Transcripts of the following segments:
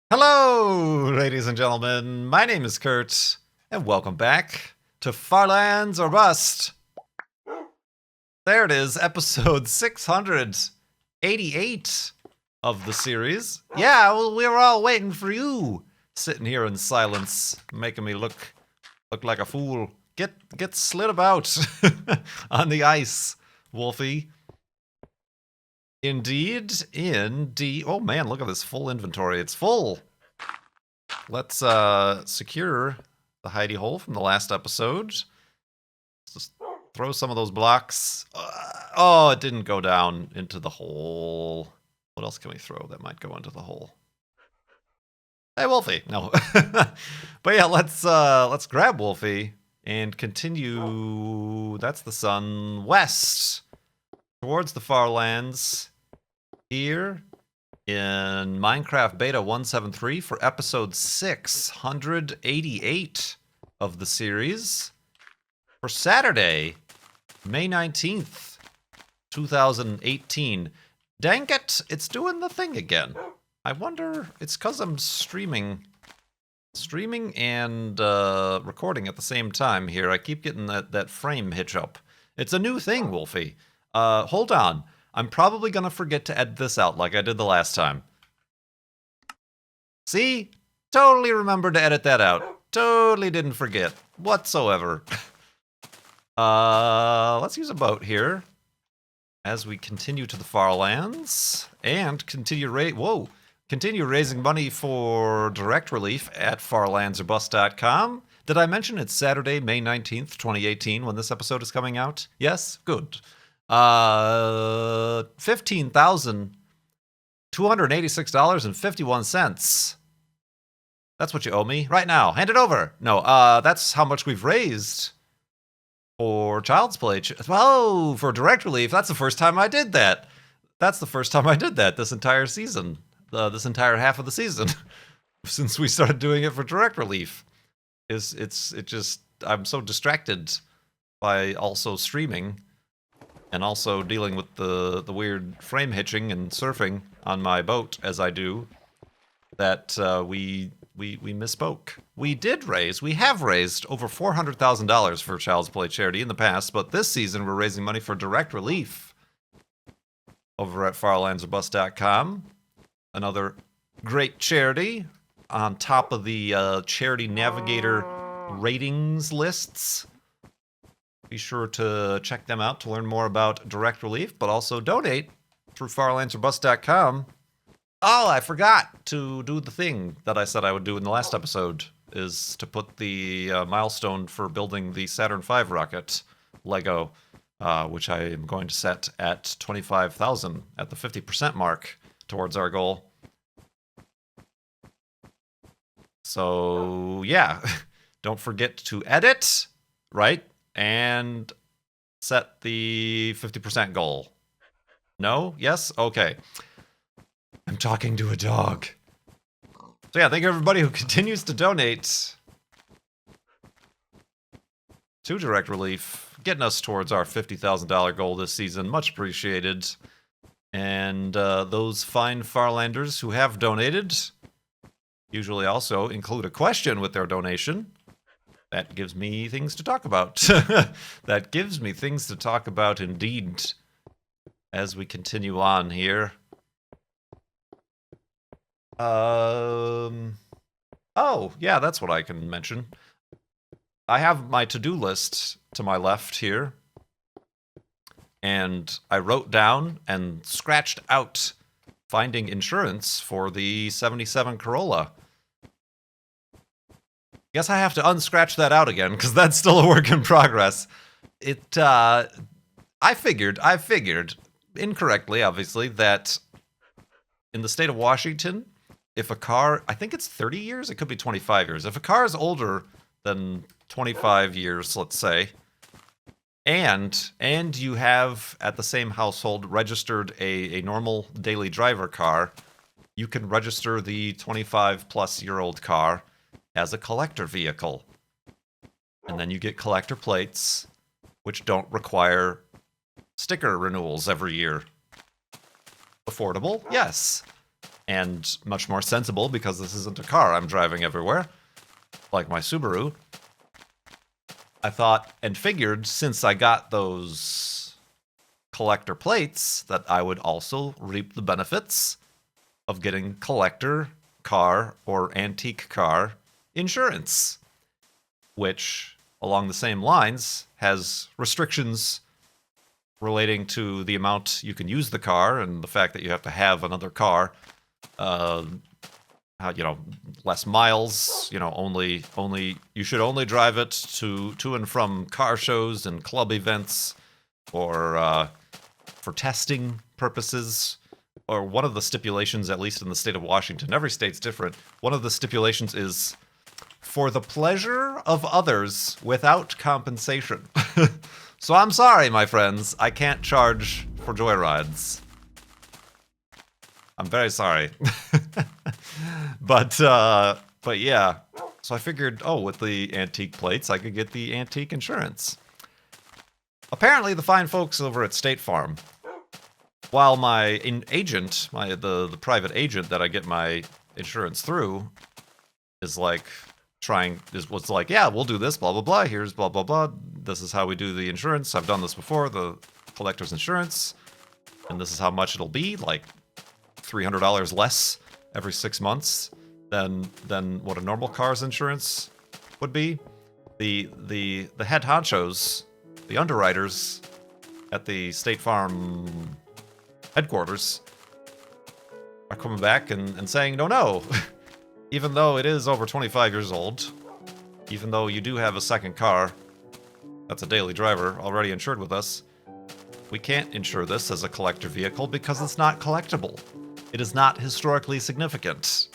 Hello, ladies and gentlemen. My name is Kurt, and welcome back to Farlands or Bust. There it is, episode 688 of the series. Yeah, well, we were all waiting for you, sitting here in silence, making me look like a fool. Get slid about on the ice, Wolfie. Indeed. Oh man, look at this full inventory. It's full. Let's secure the hidey hole from the last episode. Let's just throw some of those blocks. Oh, it didn't go down into the hole. What else can we throw that might go into the hole? Hey, Wolfie. No. But yeah, let's grab Wolfie and continue. That's the sun west towards the far lands here in Minecraft Beta 173 for episode 688 of the series for Saturday, May 19th, 2018. Dang it, it's doing the thing again. I wonder, it's because I'm streaming and recording at the same time here. I keep getting that frame hitch up. It's a new thing, Wolfie. Hold on. I'm probably going to forget to edit this out like I did the last time. See? Totally remembered to edit that out. Totally didn't forget whatsoever. Let's use a boat here as we continue to the far lands and continue raising money for direct relief at farlandsorbust.com. Did I mention it's Saturday, May 19th, 2018 when this episode is coming out? Yes? Good. $15,286.51. That's what you owe me right now. Hand it over. No, that's how much we've raised for Child's Play. Oh, for direct relief. That's the first time I did that. This entire season. This entire half of the season. Since we started doing it for direct relief. I'm so distracted by also streaming and also dealing with the weird frame hitching and surfing on my boat as I do, that we misspoke. We have raised over $400,000 for Child's Play charity in the past, but this season we're raising money for direct relief over at farlandsorbust.com. Another great charity on top of the Charity Navigator ratings lists. Be sure to check them out to learn more about direct relief, but also donate through farlandsorbust.com. Oh, I forgot to do the thing that I said I would do in the last episode, is to put the milestone for building the Saturn V rocket Lego, which I am going to set at 25,000 at the 50% mark towards our goal. So, yeah, don't forget to edit, right? And set the 50% goal. No? Yes? Okay. I'm talking to a dog. So yeah, thank you everybody who continues to donate to Direct Relief, getting us towards our $50,000 goal this season. Much appreciated. And those fine Farlanders who have donated usually also include a question with their donation. That gives me things to talk about. That gives me things to talk about indeed as we continue on here. Oh, yeah, that's what I can mention. I have my to-do list to my left here. And I wrote down and scratched out finding insurance for the 77 Corolla. Guess I have to unscratch that out again, because that's still a work in progress. I figured, incorrectly, obviously, that in the state of Washington, if a car, I think it's 30 years, it could be 25 years. If a car is older than 25 years, let's say, and you have at the same household registered a normal daily driver car, you can register the 25-plus-year-old car as a collector vehicle. And then you get collector plates, which don't require sticker renewals every year. Affordable? Yes. and much more sensible because this isn't a car I'm driving everywhere, like my Subaru. I thought and figured since I got those collector plates that I would also reap the benefits of getting collector car or antique car insurance, which along the same lines has restrictions relating to the amount you can use the car and the fact that you have to have another car. Less miles. Only you should only drive it to and from car shows and club events, or for testing purposes. Or one of the stipulations, at least in the state of Washington, every state's different. One of the stipulations is for the pleasure of others without compensation. So I'm sorry, my friends, I can't charge for joyrides. I'm very sorry. But yeah. So I figured, with the antique plates, I could get the antique insurance. Apparently, the fine folks over at State Farm, while my agent, the private agent that I get my insurance through, was like, yeah, we'll do this, blah, blah, blah. Here's blah, blah, blah. This is how we do the insurance. I've done this before, the collector's insurance. And this is how much it'll be, like $300 less every 6 months than what a normal car's insurance would be. The head honchos, the underwriters at the State Farm headquarters are coming back and saying, no. Even though it is over 25 years old, even though you do have a second car that's a daily driver already insured with us, we can't insure this as a collector vehicle because it's not collectible. It is not historically significant.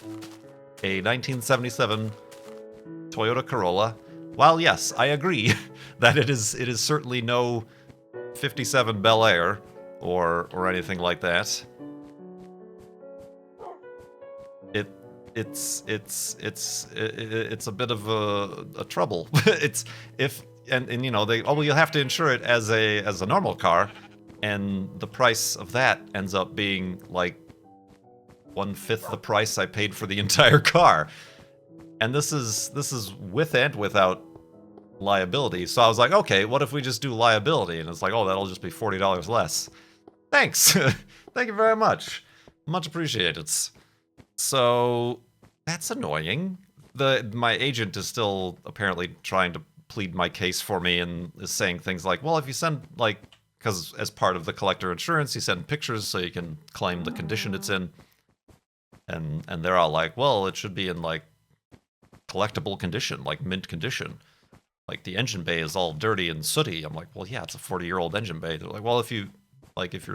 A 1977 Toyota Corolla, while yes, I agree that it is certainly no 57 Bel Air or anything like that. It's a bit of a trouble. You'll have to insure it as a normal car, and the price of that ends up being like 1/5 the price I paid for the entire car. And this is with and without liability. So I was like, okay, what if we just do liability? And it's like, that'll just be $40 less. Thanks. Thank you very much. Much appreciated. So that's annoying. My agent is still apparently trying to plead my case for me and is saying things like, well, if you send, because as part of the collector insurance, you send pictures so you can claim the condition it's in. And they're all like, well, it should be in collectible condition, like mint condition. Like the engine bay is all dirty and sooty. I'm like, well, yeah, it's a 40-year-old engine bay. They're like, well, if you're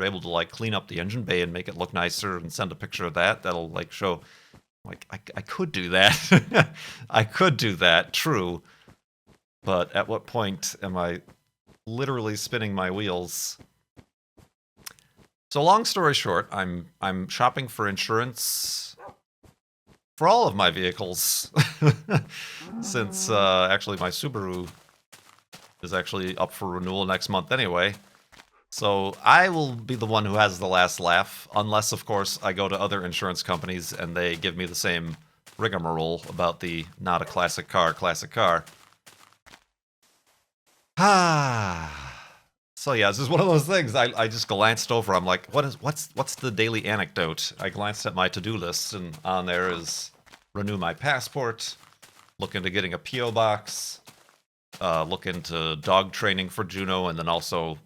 able to clean up the engine bay and make it look nicer and send a picture of that, that'll show. I could do that. I could do that, true. But at what point am I literally spinning my wheels? So long story short, I'm shopping for insurance for all of my vehicles. Since actually my Subaru is actually up for renewal next month anyway. So I will be the one who has the last laugh, unless, of course, I go to other insurance companies and they give me the same rigmarole about the not a classic car. So yeah, this is one of those things I just glanced over. I'm like, what's the daily anecdote? I glanced at my to-do list, and on there is renew my passport, look into getting a P.O. box, look into dog training for Juno, and then also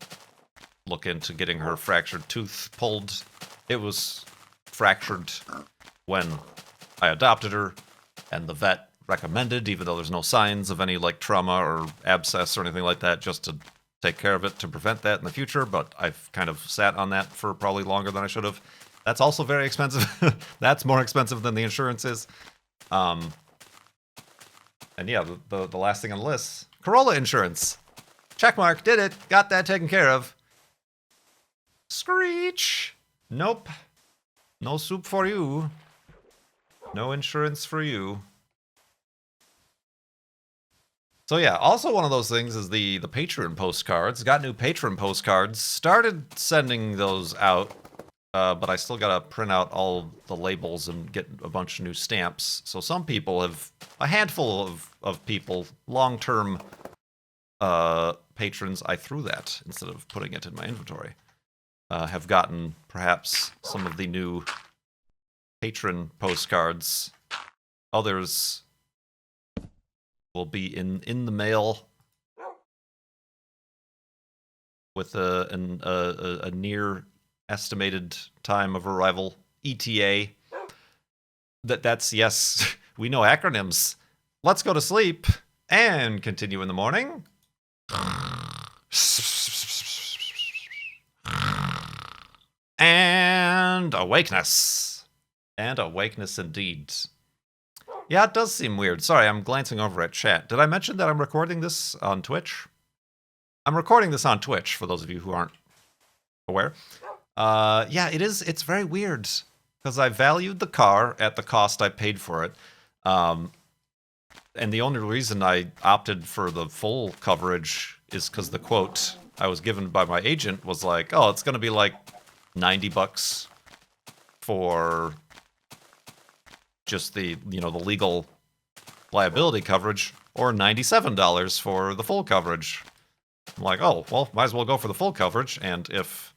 look into getting her fractured tooth pulled. It was fractured when I adopted her, and the vet recommended, even though there's no signs of any trauma or abscess or anything like that, just to take care of it to prevent that in the future. But I've kind of sat on that for probably longer than I should have. That's also very expensive. That's more expensive than the insurance is. And yeah, the last thing on the list, Corolla insurance. Checkmark, did it, got that taken care of. Screech! Nope. No soup for you. No insurance for you. So yeah, also one of those things is the Patreon postcards. Got new Patreon postcards. Started sending those out but I still gotta print out all the labels and get a bunch of new stamps. So some people have, a handful of people, long-term patrons, I threw that instead of putting it in my inventory, have gotten perhaps some of the new patron postcards. Others will be in the mail with a near estimated time of arrival, ETA. That's yes, we know acronyms. Let's go to sleep and continue in the morning. And awakeness. And awakeness indeed. Yeah, it does seem weird. Sorry, I'm glancing over at chat. Did I mention that I'm recording this on Twitch? I'm recording this on Twitch, for those of you who aren't aware. Yeah, it is. It's very weird, because I valued the car at the cost I paid for it. And the only reason I opted for the full coverage is because the quote I was given by my agent was like, oh, it's going to be like $90 for just the, you know, the legal liability coverage, or $97 for the full coverage. I'm like, oh, well, might as well go for the full coverage, and if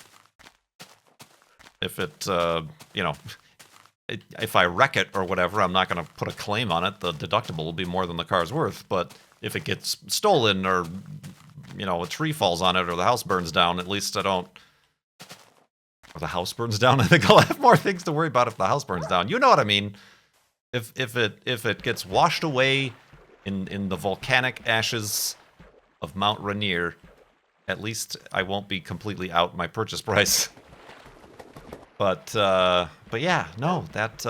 it, you know, if I wreck it or whatever, I'm not going to put a claim on it. The deductible will be more than the car's worth, but if it gets stolen or, you know, a tree falls on it or the house burns down, at least I don't... Or the house burns down? I think I'll have more things to worry about if the house burns down. You know what I mean? If it gets washed away in the volcanic ashes of Mount Rainier, at least I won't be completely out my purchase price. But yeah, no, that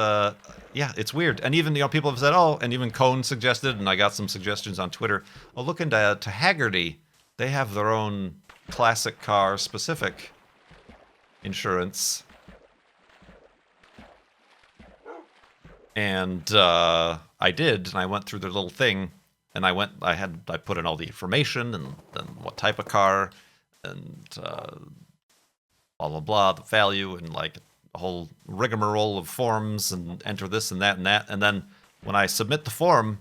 yeah, it's weird. And even, you know, people have said, oh, and even Cone suggested, and I got some suggestions on Twitter. Oh, look into Haggerty. They have their own classic car specific insurance. And I did, and I went through their little thing, and I put in all the information and what type of car, and blah blah blah, the value, and like a whole rigmarole of forms, and enter this and that and that. And then when I submit the form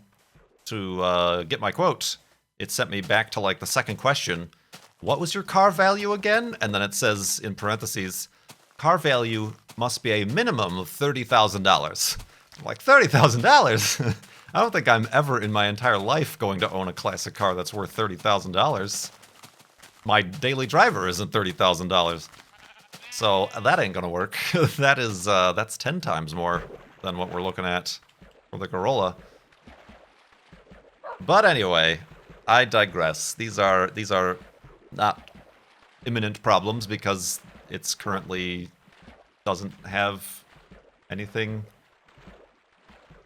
to get my quote, it sent me back to like the second question. What was your car value again? And then it says in parentheses, car value must be a minimum of $30,000. I'm like, $30,000? I don't think I'm ever in my entire life going to own a classic car that's worth $30,000. My daily driver isn't $30,000. So that ain't gonna work. That's 10 times more than what we're looking at for the Corolla. But anyway, I digress. These are not imminent problems because it's currently doesn't have anything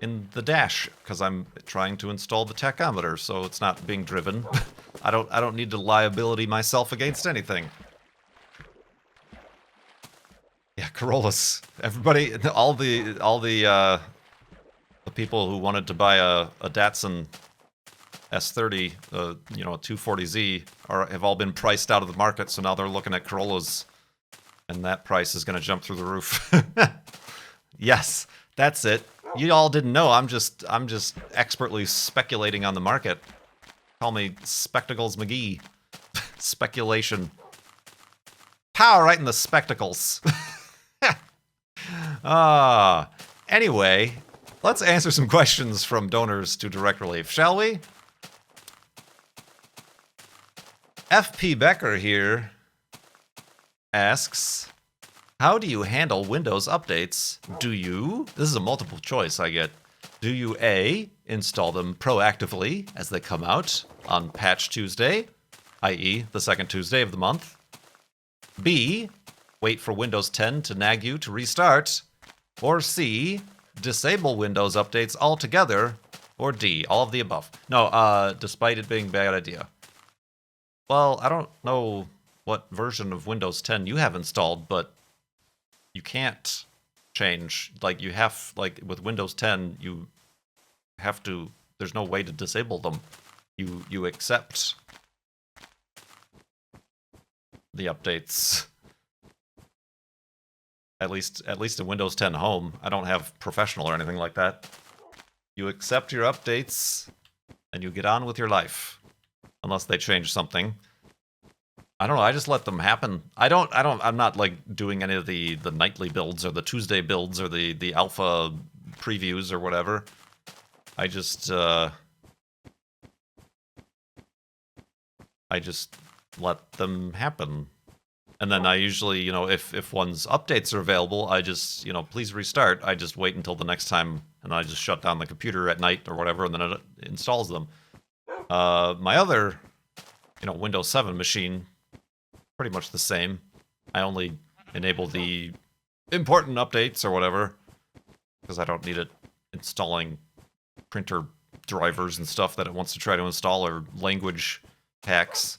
in the dash because I'm trying to install the tachometer, so it's not being driven. I don't need to liability myself against anything. Yeah, Corollas. Everybody, all the people who wanted to buy a Datsun S30, you know, a 240Z, have all been priced out of the market. So now they're looking at Corollas, and that price is going to jump through the roof. Yes, that's it. You all didn't know. I'm just expertly speculating on the market. Call me Spectacles McGee. Speculation. Power right in the spectacles. Anyway, let's answer some questions from donors to Direct Relief, shall we? FP Becker here asks, how do you handle Windows updates? Do you, this is a multiple choice I get, do you A, install them proactively as they come out on Patch Tuesday, i.e. the second Tuesday of the month? B, wait for Windows 10 to nag you to restart? Or C, disable Windows updates altogether? Or D, all of the above? No, despite it being a bad idea. Well, I don't know what version of Windows 10 you have installed, but you can't change. Like, you have, like, with Windows 10, you have to, there's no way to disable them. You accept the updates. At least in Windows 10 Home. I don't have Professional or anything like that. You accept your updates, and you get on with your life. Unless they change something. I don't know, I just let them happen. I'm not, like, doing any of the nightly builds or the Tuesday builds or the alpha previews or whatever. I just let them happen. And then I usually, you know, if one's updates are available, I just, you know, please restart. I just wait until the next time, and I just shut down the computer at night or whatever, and then it installs them. My other, you know, Windows 7 machine, pretty much the same. I only enable the important updates or whatever, because I don't need it installing printer drivers and stuff that it wants to try to install, or language packs.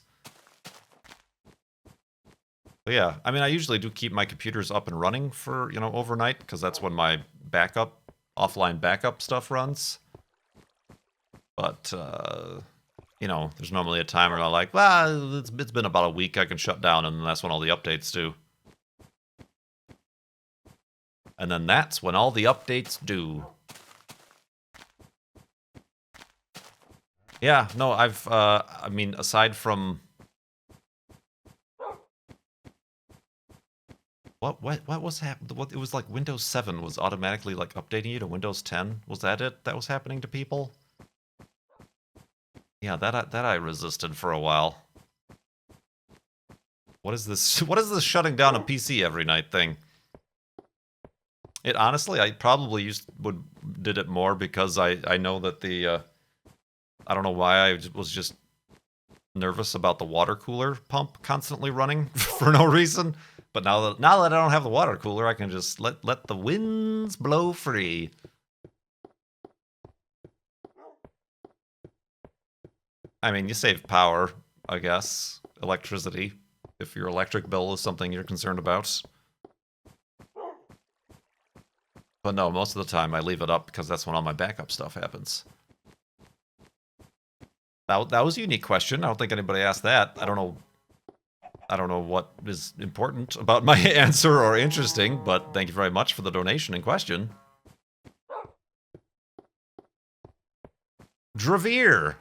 But yeah, I mean, I usually do keep my computers up and running for, you know, overnight, because that's when my offline backup stuff runs. But, you know, there's normally a time where I'm like, well, it's been about a week, I can shut down, and that's when all the updates do. And then that's when all the updates do. Yeah, no, I mean, aside from... What was happening? What, it was like Windows 7 was automatically, like, updating you to Windows 10? Was that it that was happening to people? Yeah, that I resisted for a while. What is this? What is this shutting down a PC every night thing? It honestly, I probably did it more because I know that the I don't know why I was just nervous about the water cooler pump constantly running for no reason. But now that I don't have the water cooler, I can just let the winds blow free. I mean, you save power, I guess. Electricity, if your electric bill is something you're concerned about. But no, most of the time I leave it up because that's when all my backup stuff happens. That was a unique question. I don't think anybody asked that. I don't know what is important about my answer or interesting, but thank you very much for the donation in question. Dravir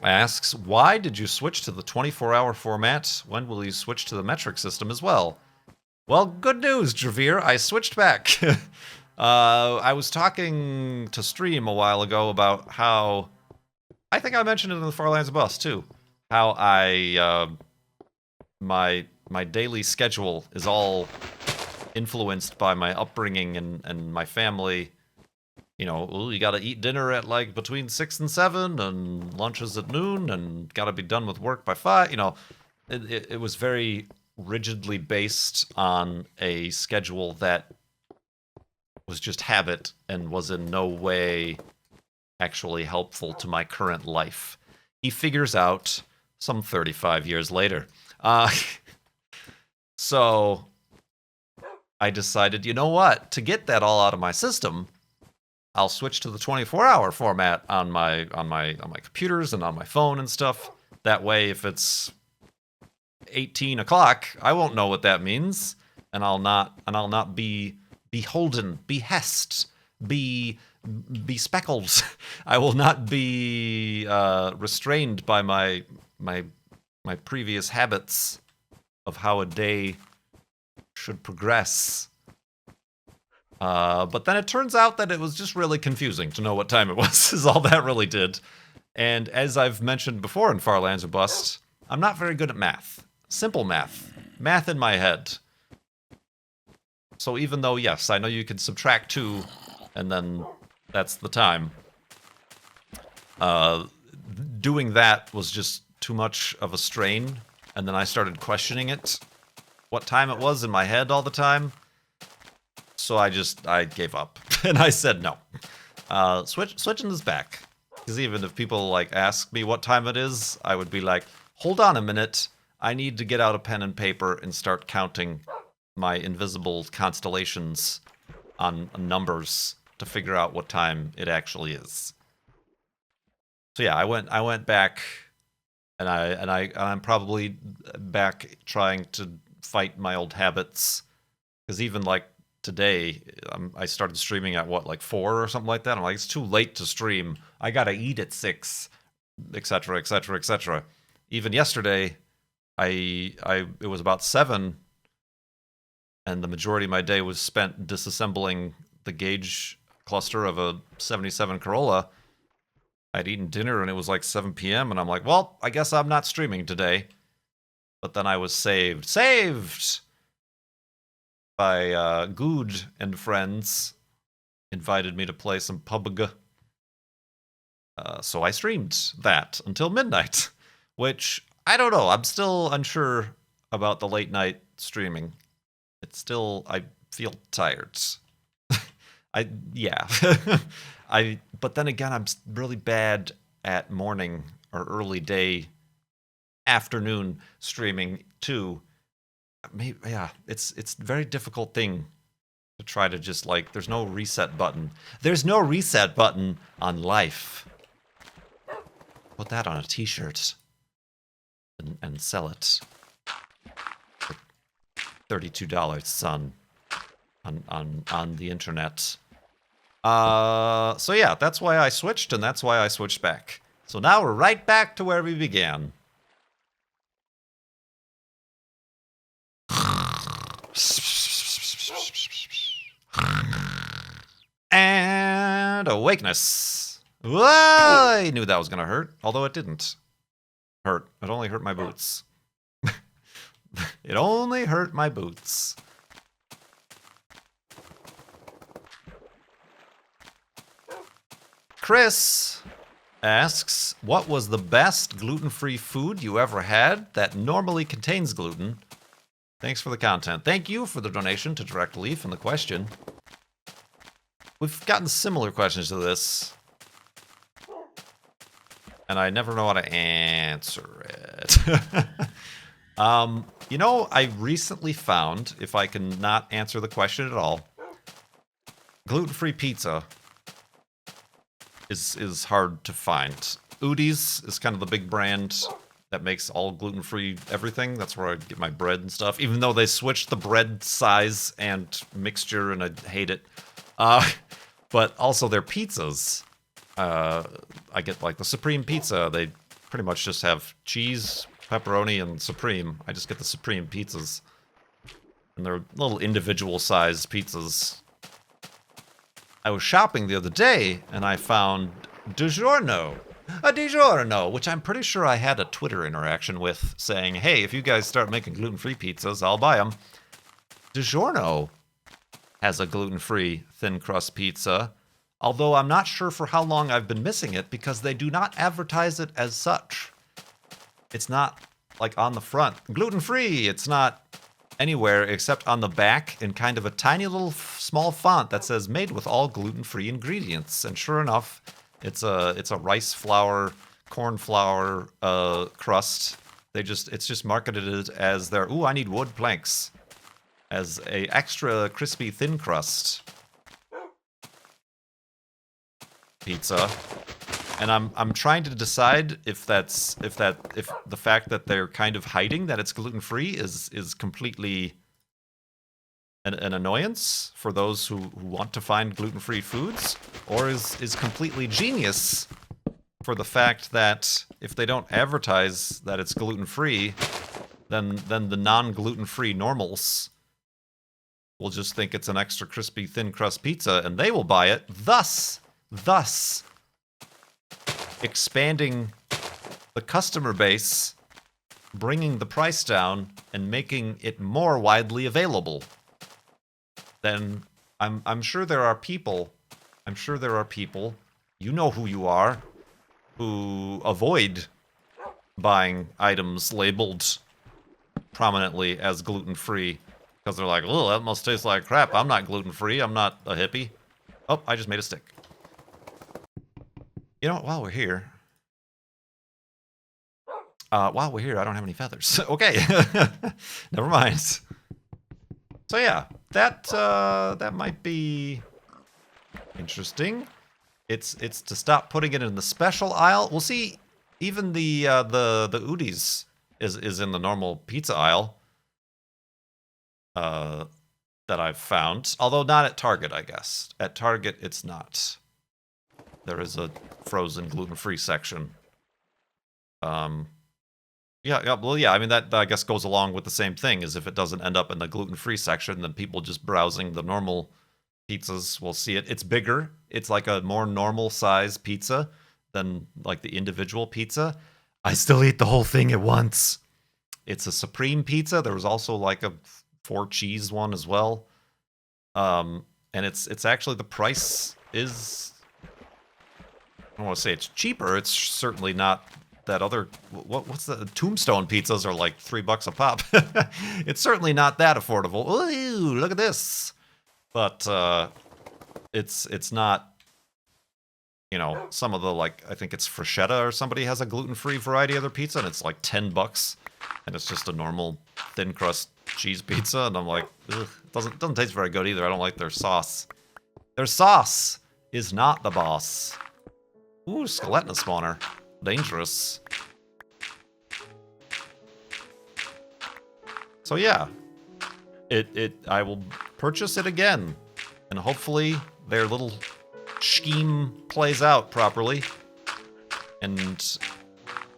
asks, why did you switch to the 24-hour format? When will you switch to the metric system as well? Well, good news, Dravir. I switched back. I was talking to Stream a while ago about how... I think I mentioned it in the Far Lands of Bus, too. How my daily schedule is all influenced by my upbringing and my family. You know, you gotta eat dinner at, like, between 6 and 7, and lunch is at noon, and gotta be done with work by 5. You know, it was very rigidly based on a schedule that was just habit and was in no way actually helpful to my current life. He figures out some 35 years later. So I decided, you know what? To get that all out of my system, I'll switch to the 24-hour format on my computers and on my phone and stuff. That way, if it's 18 o'clock, I won't know what that means, and I'll not be beholden, behest, be speckled. I will not be restrained by my previous habits of how a day should progress. But then it turns out that it was just really confusing to know what time it was, is all that really did. And as I've mentioned before in Far Lands of Bust, I'm not very good at math. Simple math. Math in my head. So even though, yes, I know you can subtract 2, and then that's the time, doing that was just too much of a strain, and then I started questioning it, what time it was in my head all the time. So I gave up, and I said no. Switching this back, because even if people, like, ask me what time it is, I would be like, hold on a minute, I need to get out a pen and paper and start counting my invisible constellations on numbers to figure out what time it actually is. So yeah, I went back, and I'm probably back trying to fight my old habits Because even like today, I started streaming at what, like 4 or something like that. I'm like, it's too late to stream. I gotta eat at 6, etc., etc., etc. Even yesterday, it was about 7, and the majority of my day was spent disassembling the gauge cluster of a 77 Corolla. I'd eaten dinner and it was like 7 p.m. and I'm like, well, I guess I'm not streaming today. But then I was saved by Good and friends. Invited me to play some PUBG. So I streamed that until midnight, which I don't know. I'm still unsure about the late night streaming. I feel tired. Yeah. But then again, I'm really bad at morning or early day, afternoon streaming too. Maybe, yeah, it's a very difficult thing to try to just like, there's no reset button. There's no reset button on life. Put that on a t-shirt and sell it for $32, son, on the internet. So yeah, that's why I switched, and that's why I switched back. So now we're right back to where we began. And awakeness. Whoa! I knew that was gonna hurt, although it didn't hurt. It only hurt my boots. It only hurt my boots. Chris asks, what was the best gluten-free food you ever had that normally contains gluten? Thanks for the content. Thank you for the donation to Direct Leaf and the question. We've gotten similar questions to this, and I never know how to answer it. You know, I recently found, if I can not answer the question at all, gluten-free pizza is hard to find. Udi's is kind of the big brand that makes all gluten-free everything. That's where I get my bread and stuff, even though they switched the bread size and mixture, and I hate it. But also their pizzas. I get like the Supreme Pizza. They pretty much just have cheese, pepperoni, and Supreme. I just get the Supreme pizzas. And they're little individual sized pizzas. I was shopping the other day, and I found DiGiorno. A DiGiorno, which I'm pretty sure I had a Twitter interaction with, saying, hey, if you guys start making gluten-free pizzas, I'll buy them. DiGiorno has a gluten-free thin crust pizza, although I'm not sure for how long I've been missing it, because they do not advertise it as such. It's not, like, on the front. Gluten-free! It's not anywhere except on the back in kind of a tiny little small font that says made with all gluten-free ingredients. And sure enough, it's a rice flour, corn flour crust. It's just marketed as their, ooh, I need wood planks, as a extra crispy thin crust pizza. And I'm trying to decide if the fact that they're kind of hiding that it's gluten-free is completely an annoyance for those who want to find gluten-free foods, or is completely genius for the fact that if they don't advertise that it's gluten-free, then the non-gluten-free normals will just think it's an extra crispy thin crust pizza, and they will buy it, thus expanding the customer base, bringing the price down, and making it more widely available. Then I'm sure there are people, you know who you are, who avoid buying items labeled prominently as gluten-free, because they're like, oh, that must taste like crap. I'm not gluten-free. I'm not a hippie. Oh, I just made a stick. You know what, while we're here, I don't have any feathers. Okay, never mind. So yeah, that might be interesting. It's to stop putting it in the special aisle. We'll see. Even the Udi's is in the normal pizza aisle. that I've found. Although not at Target, I guess. At Target, it's not. There is a frozen gluten-free section. Yeah, I mean, that I guess goes along with the same thing, is if it doesn't end up in the gluten-free section, then people just browsing the normal pizzas will see it. It's bigger. It's like a more normal size pizza than like the individual pizza. I still eat the whole thing at once. It's a supreme pizza. There was also like a 4-cheese one as well. And it's actually, the price is, I don't want to say it's cheaper. It's certainly not that other, what's the Tombstone pizzas are like $3 a pop. It's certainly not that affordable. Ooh, look at this. But it's not, you know, some of the, like, I think it's Freshetta or somebody has a gluten-free variety of their pizza, and it's like $10, and it's just a normal thin crust cheese pizza, and I'm like, ugh, it doesn't taste very good either. I don't like their sauce. Their sauce is not the boss. Ooh, skeleton spawner. Dangerous. So yeah, I will purchase it again, and hopefully their little scheme plays out properly, and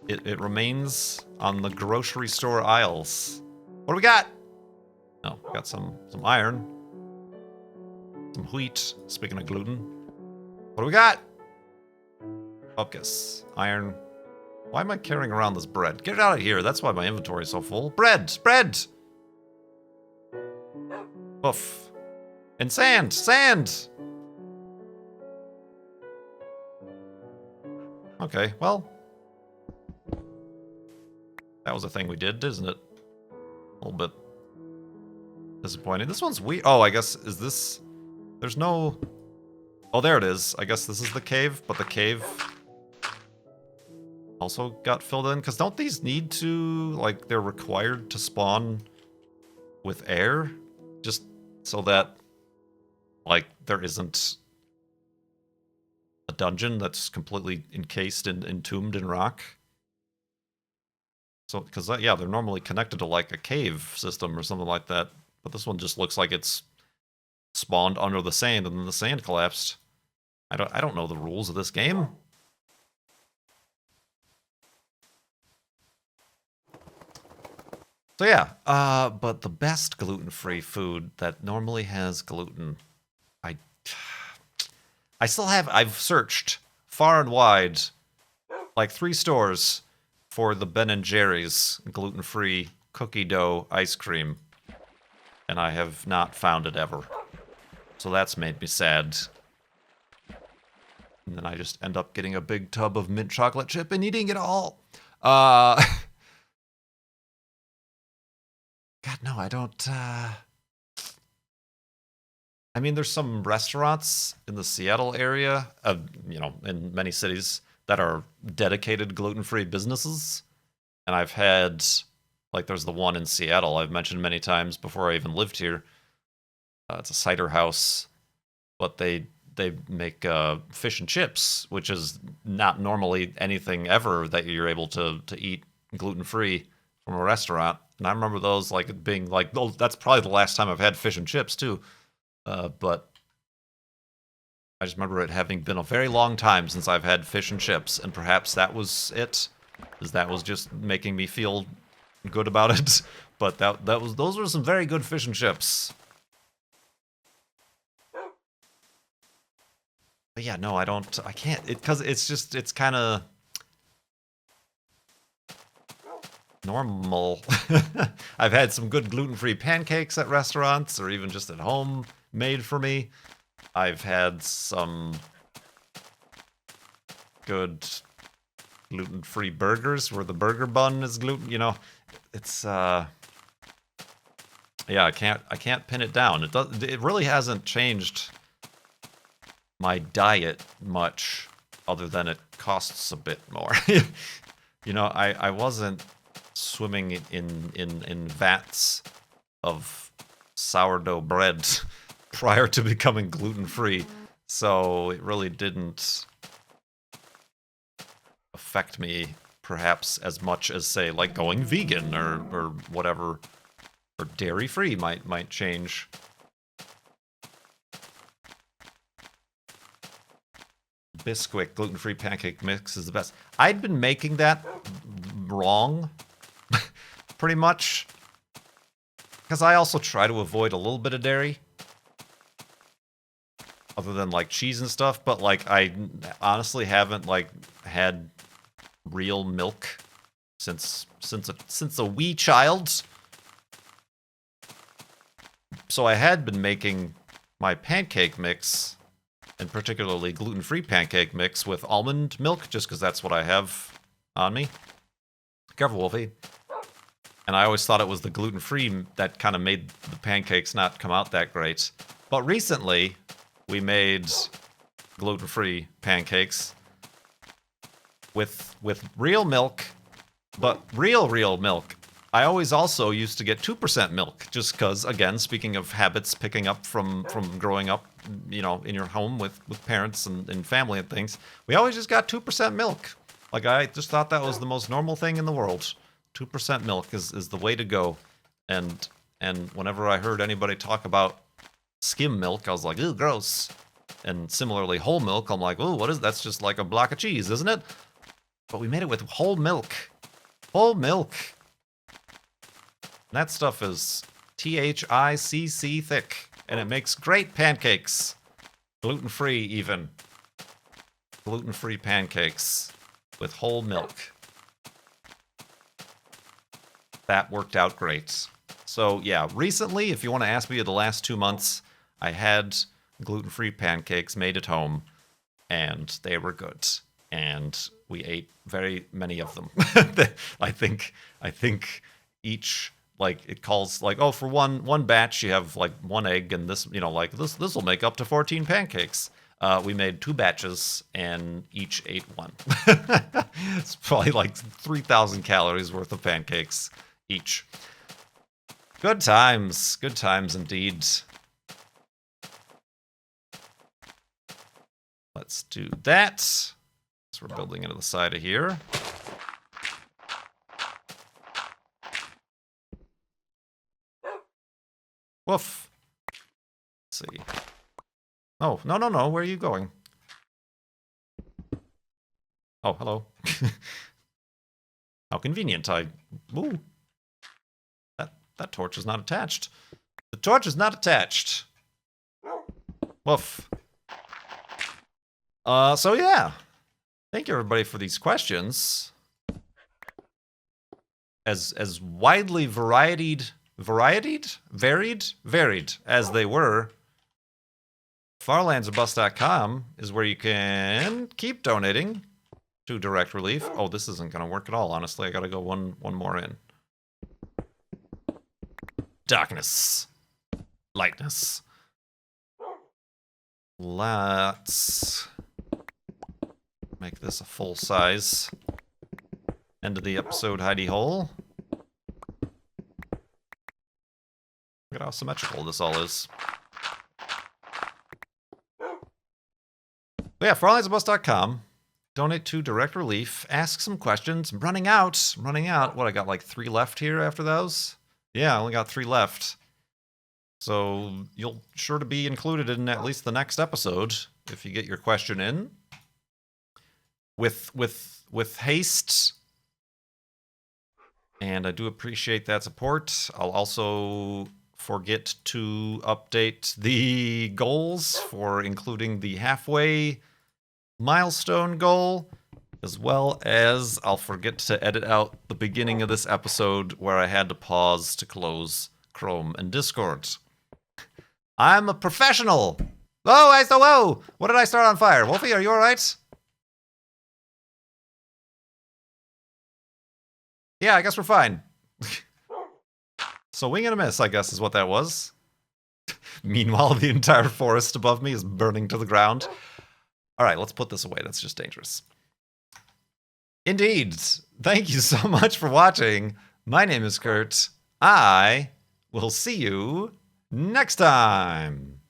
it remains on the grocery store aisles. What do we got? Oh, we got some iron, some wheat. Speaking of gluten, what do we got? Focus. Iron. Why am I carrying around this bread? Get it out of here. That's why my inventory is so full. Bread! Bread! Oof. And sand! Sand! Okay, well. That was a thing we did, isn't it? A little bit disappointing. This one's weird. Oh, I guess, is this... There's no... Oh, there it is. I guess this is the cave, but the cave also got filled in. Because don't these need to, like, they're required to spawn with air? Just so that, like, there isn't a dungeon that's completely encased and entombed in rock? So, because, yeah, they're normally connected to, like, a cave system or something like that. But this one just looks like it's spawned under the sand and then the sand collapsed. I don't know the rules of this game. So yeah, but the best gluten-free food that normally has gluten, I still have, I've searched far and wide, like 3 stores for the Ben & Jerry's gluten-free cookie dough ice cream, and I have not found it ever. So that's made me sad. And then I just end up getting a big tub of mint chocolate chip and eating it all. God, no, I don't, I mean, there's some restaurants in the Seattle area, you know, in many cities, that are dedicated gluten-free businesses. And I've had, like, there's the one in Seattle I've mentioned many times before I even lived here. It's a cider house, but they make fish and chips, which is not normally anything ever that you're able to eat gluten-free from a restaurant. And I remember those, like, being like, oh, that's probably the last time I've had fish and chips too. But I just remember it having been a very long time since I've had fish and chips, and perhaps that was it, because that was just making me feel good about it. But those were some very good fish and chips. But yeah, no, I can't, because it's kind of normal. I've had some good gluten-free pancakes at restaurants, or even just at home, made for me. I've had some good gluten-free burgers where the burger bun is gluten, you know. It's yeah, I can't pin it down. It really hasn't changed my diet much, other than it costs a bit more. You know, I wasn't swimming in vats of sourdough bread prior to becoming gluten-free, so it really didn't affect me perhaps as much as, say, like going vegan or whatever, or dairy-free might change. Bisquick gluten-free pancake mix is the best. I'd been making that wrong, pretty much, because I also try to avoid a little bit of dairy, other than like cheese and stuff. But like, I honestly haven't like had real milk since a wee child. So I had been making my pancake mix, and particularly gluten-free pancake mix, with almond milk, just because that's what I have on me. Careful, Wolfie. And I always thought it was the gluten-free that kind of made the pancakes not come out that great. But recently, we made gluten-free pancakes with real milk, but real milk. I always also used to get 2% milk, just because, again, speaking of habits picking up from growing up, you know, in your home with parents and family and things, we always just got 2% milk. Like, I just thought that was the most normal thing in the world. 2% milk is the way to go. And whenever I heard anybody talk about skim milk, I was like, ew, gross. And similarly, whole milk, I'm like, ooh, what is that's just like a block of cheese, isn't it? But we made it with whole milk. Whole milk. That stuff is THICC thick, and it makes great pancakes. Gluten-free, even. Gluten-free pancakes with whole milk. That worked out great. So, yeah, recently, if you want to ask me, the last 2 months, I had gluten-free pancakes made at home, and they were good. And we ate very many of them. I think each... like, it calls, like, oh, for one batch, you have, like, 1 egg, and this, you know, like, this will make up to 14 pancakes. We made 2 batches, and each ate 1. It's probably, like, 3,000 calories worth of pancakes each. Good times indeed. Let's do that. So we're building into the side of here. Woof. Let's see. Oh, no. Where are you going? Oh, hello. How convenient. Ooh. That torch is not attached. The torch is not attached. Woof. So yeah. Thank you, everybody, for these questions. As widely varied as they were, farlandsofbus.com is where you can keep donating to Direct Relief. Oh, this isn't going to work at all, honestly. I got to go one more in. Darkness. Lightness. Let's make this a full size. End of the episode hidey hole. Look at how symmetrical this all is. But yeah, farlandsofbus.com. Donate to Direct Relief. Ask some questions. I'm running out. What, I got like 3 left here after those? Yeah, I only got 3 left. So you'll sure to be included in at least the next episode if you get your question in. With haste. And I do appreciate that support. I'll also forget to update the goals for including the halfway milestone goal, as well as I'll forget to edit out the beginning of this episode where I had to pause to close Chrome and Discord. I'm a professional! Whoa! What did I start on fire? Wolfie, are you alright? Yeah, I guess we're fine. So wing and a miss, I guess, is what that was. Meanwhile, the entire forest above me is burning to the ground. Alright, let's put this away. That's just dangerous. Indeed. Thank you so much for watching. My name is Kurt. I will see you next time.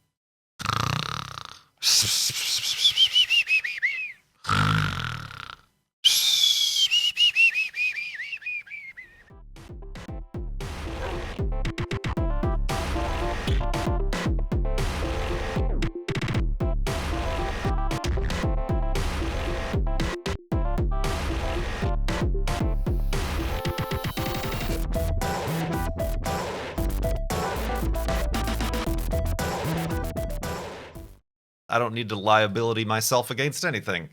I don't need to liability myself against anything.